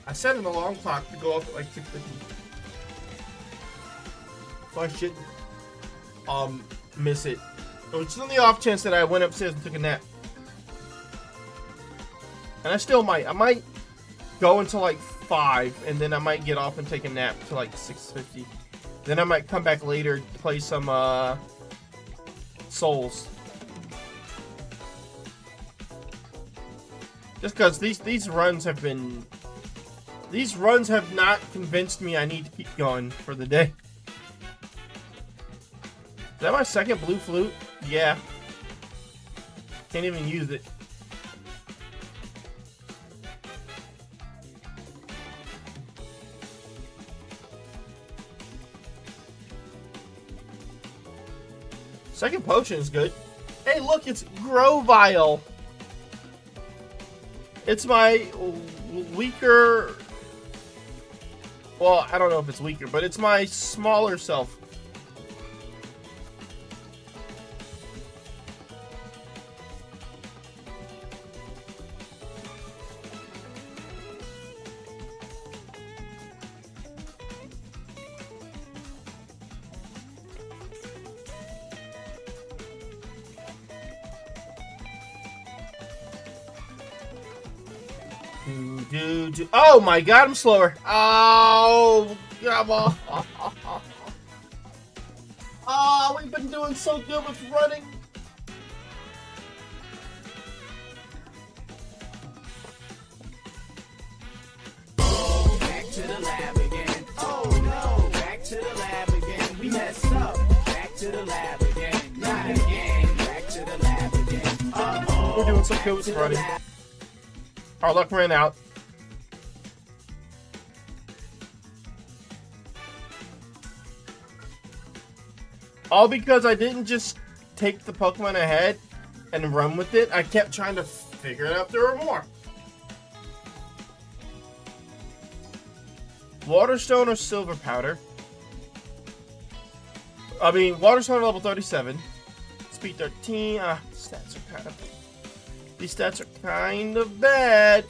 I set an alarm clock to go up at like 6:50. So I shouldn't miss it. Which is on the off chance that I went upstairs and took a nap. And I still might. I might go until like 5, and then I might get off and take a nap till like 6:50. Then I might come back later to play some Souls. Just because these runs have been... These runs have not convinced me I need to keep going for the day. Is that my second blue flute? Yeah. Can't even use it. Second potion is good. Hey, look, it's Grovile. It's my weaker... Well, I don't know if it's weaker, but it's my smaller self. Oh my god, I'm slower. Oh, come on. Oh, we've been doing so good with running. Back to the lab again. Oh no, back to the lab again. We messed up. Back to the lab again. Not again. Back to the lab again. Uh-oh. We're doing so good with running. Our luck ran out. All because I didn't just take the Pokemon I had and run with it. I kept trying to figure out if there were more. Waterstone or Silver Powder? I mean, Waterstone level 37. Speed 13. Stats are kind of... These stats are kind of bad.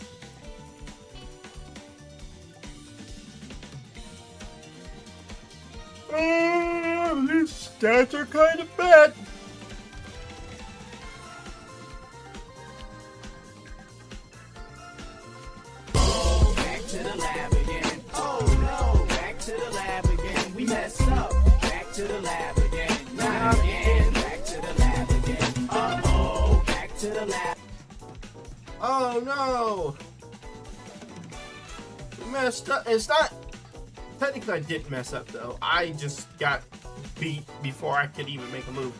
These stats are kind of bad. Back to the lab again. Oh no, back to the lab again. We messed up. Back to the lab again. Not again. Back to the lab again. Uh-oh, back to the lab. Oh no! We messed up. It's not... Technically, I didn't mess up, though. I just got beat before I could even make a move.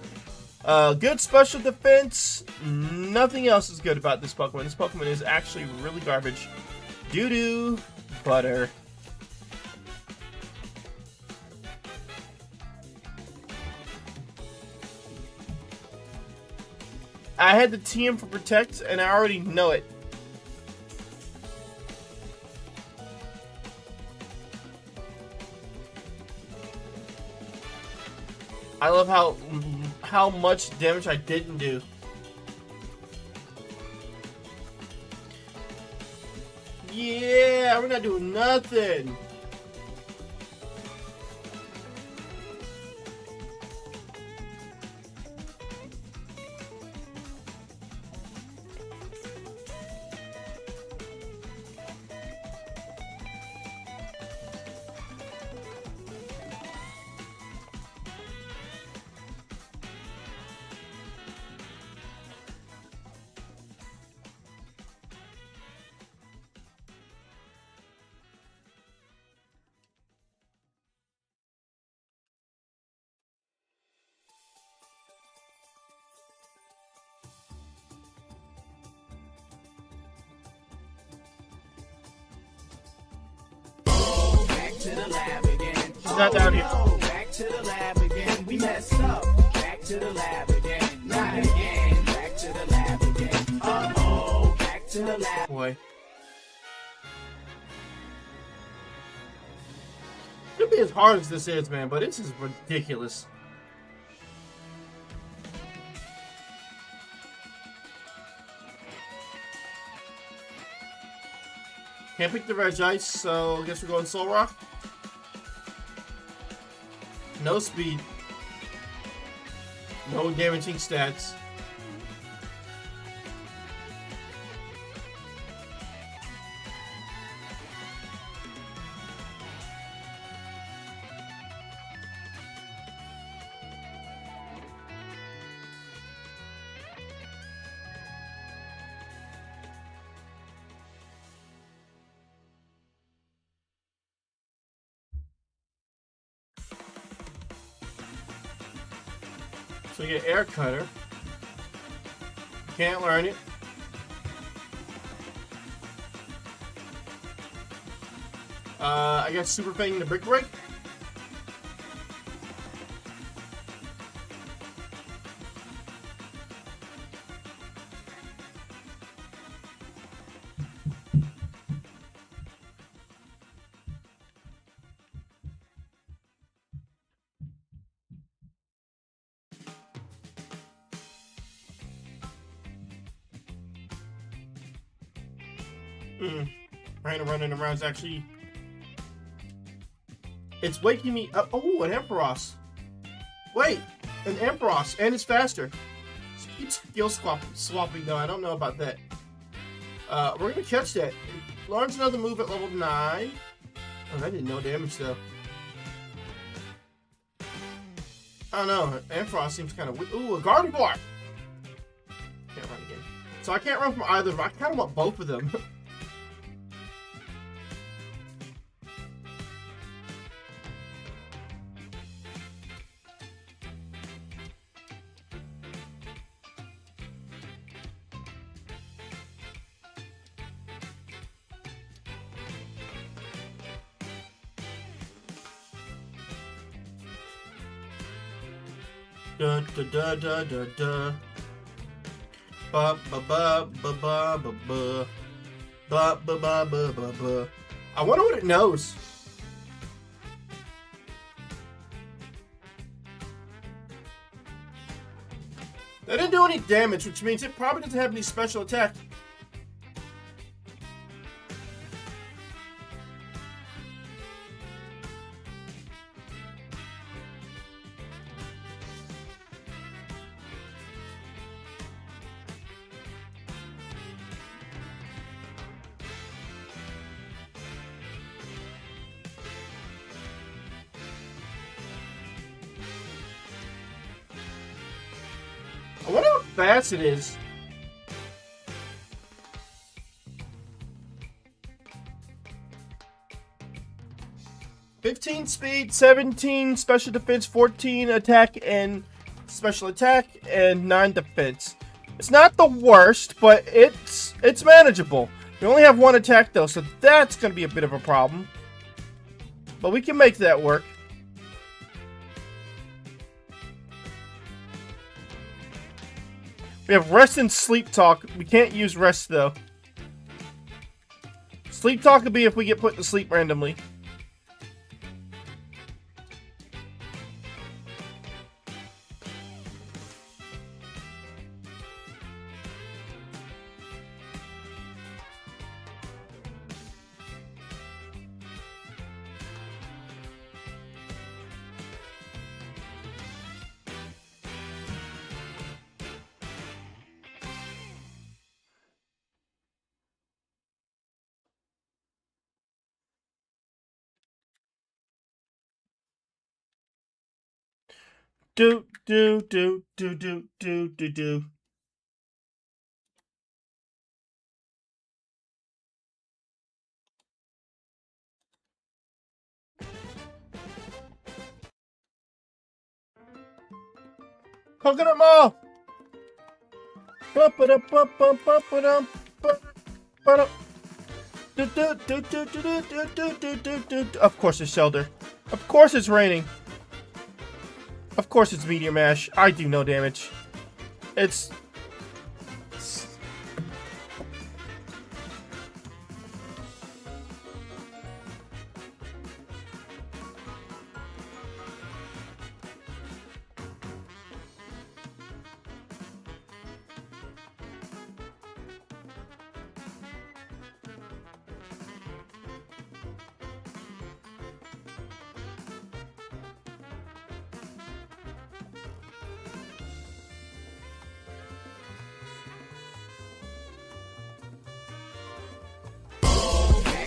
Good special defense. Nothing else is good about this Pokemon. This Pokemon is actually really garbage. Doo-doo. Butter. I had the TM for Protect, and I already know it. I love how much damage I didn't do. Yeah, we're not doing nothing. not down here. No, back to the lab again. We messed up. Back to the lab again. Not again. Back to the lab again. Uh-oh. Back to the lab. Boy. Should be as hard as this is, man, but this is ridiculous. Can't pick the red ice, so I guess we're going Soul Rock. No speed. No damaging stats. So you get Air Cutter. Can't learn it. I got Super Fang the Brick Break. Running around is actually... It's waking me up. Oh, an Emperos. Wait, an Emperos, and it's faster. Keep skill swapping though. I don't know about that. We're gonna catch that. It learns another move at level 9. Oh, that did no damage though. I don't know. Emperos seems kind of weak. Ooh, a Gardevoir. Can't run again. So I can't run from either, but I kind of want both of them. Da da da da da da. Ba ba ba ba ba ba ba. Ba ba ba ba ba ba. I wonder what it knows. That didn't do any damage, which means it probably doesn't have any special attack. I wonder how fast it is. "15 speed, 17 special defense, 14 attack and special attack, and 9 defense." It's not the worst, but it's manageable. We only have 1 attack though, so that's gonna be a bit of a problem. But we can make that work. We have Rest and Sleep Talk. We can't use Rest, though. Sleep Talk could be if we get put to sleep randomly. Do. Coconut Mall! Of course, it's Shelter. Of course it's raining. Of course it's Meteor Mash. I do no damage. It's...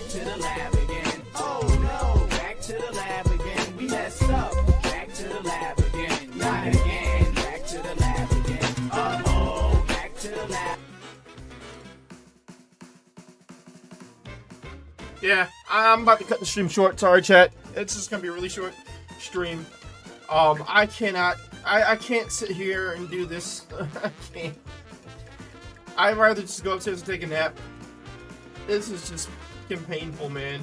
To the lab again. Oh no, back to the lab again. We messed up. Back to the lab again. Not again. Back to the lab again. Uh-oh, back to the lab. Yeah, I'm about to cut the stream short. Sorry, chat. It's just gonna be a really short stream. I can't sit here and do this. I can't. I'd rather just go upstairs and take a nap. This is just painful, man.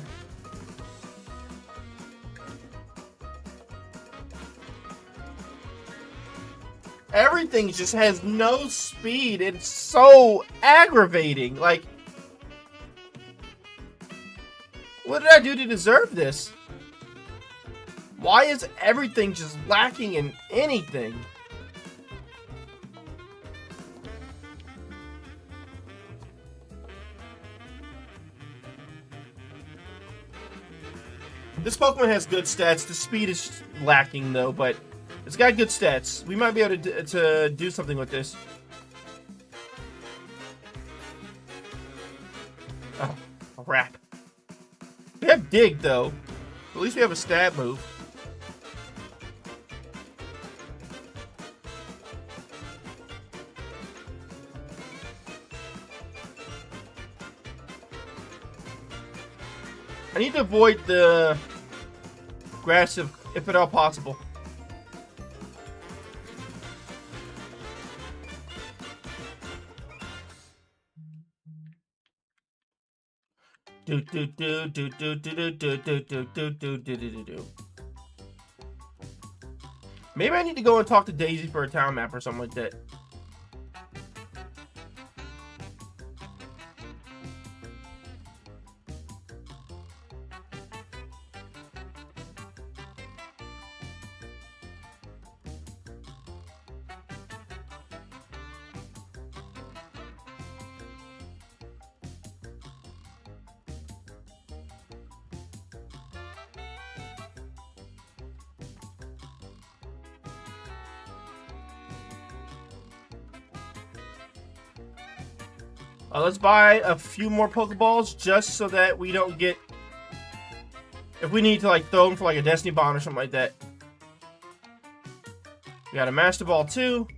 Everything just has no speed. It's so aggravating. Like, what did I do to deserve this? Why is everything just lacking in anything? This Pokemon has good stats. The speed is lacking, though, but it's got good stats. We might be able to do something with this. Oh, crap. We have Dig, though. At least we have a stab move. I need to avoid the grass if at all possible. Maybe I need to go and talk to Daisy for a town map or something like that. Let's buy a few more Pokeballs just so that we don't get... If we need to, like, throw them for, like, a Destiny Bond or something like that. We got a Master Ball, too.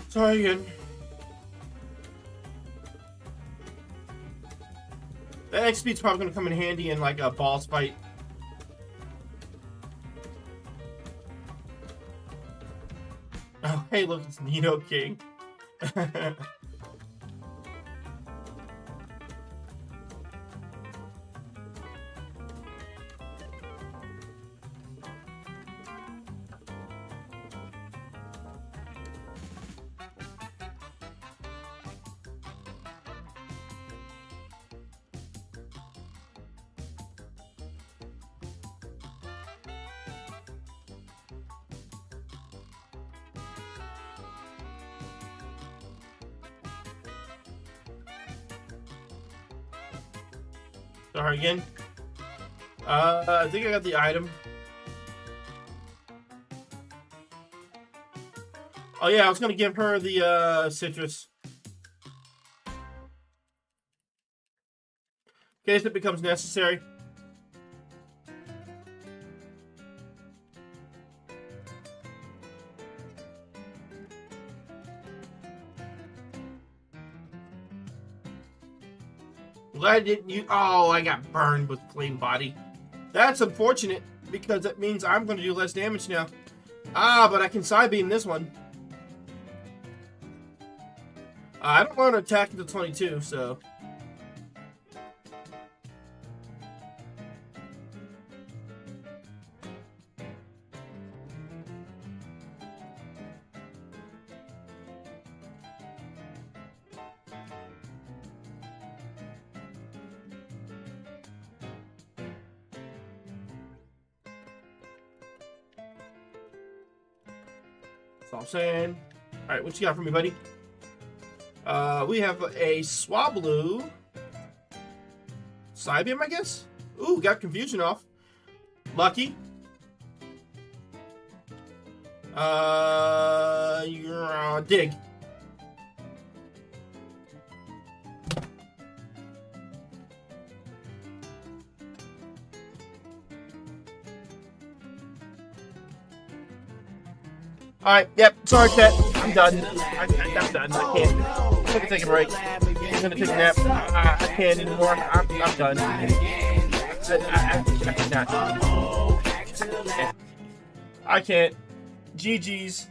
Sorry again. That XP's probably gonna come in handy in like a boss fight. Oh, hey, look, it's Nino King. Sorry again. I think I got the item. Oh yeah, I was gonna give her the citrus. In case it becomes necessary. Glad I didn't use. Oh, I got burned with flame body. That's unfortunate because that means I'm going to do less damage now. Ah, but I can side beam this one. I don't want to attack the 22, so. That's all I'm saying. Alright, what you got for me, buddy? We have a Swablu. Psybeam, I guess? Ooh, got confusion off. Lucky. You're dig. Alright, yep, sorry, chat. I'm done. I'm done. I can't. I'm gonna take a break. I'm gonna take a nap. I can't anymore. I'm done. I cannot. I can't. GG's.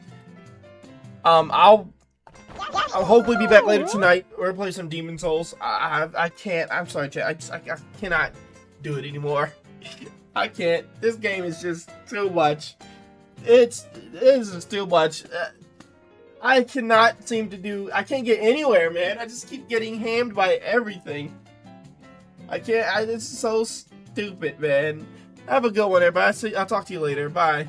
I'll hopefully be back later tonight or play some Demon Souls. I can't. I'm sorry, chat. I cannot do it anymore. I can't. This game is just too much. It is too much. I cannot seem to do. I can't get anywhere, man. I just keep getting hammed by everything. I can't. It's so stupid, man. Have a good one, everybody. I'll talk to you later. Bye.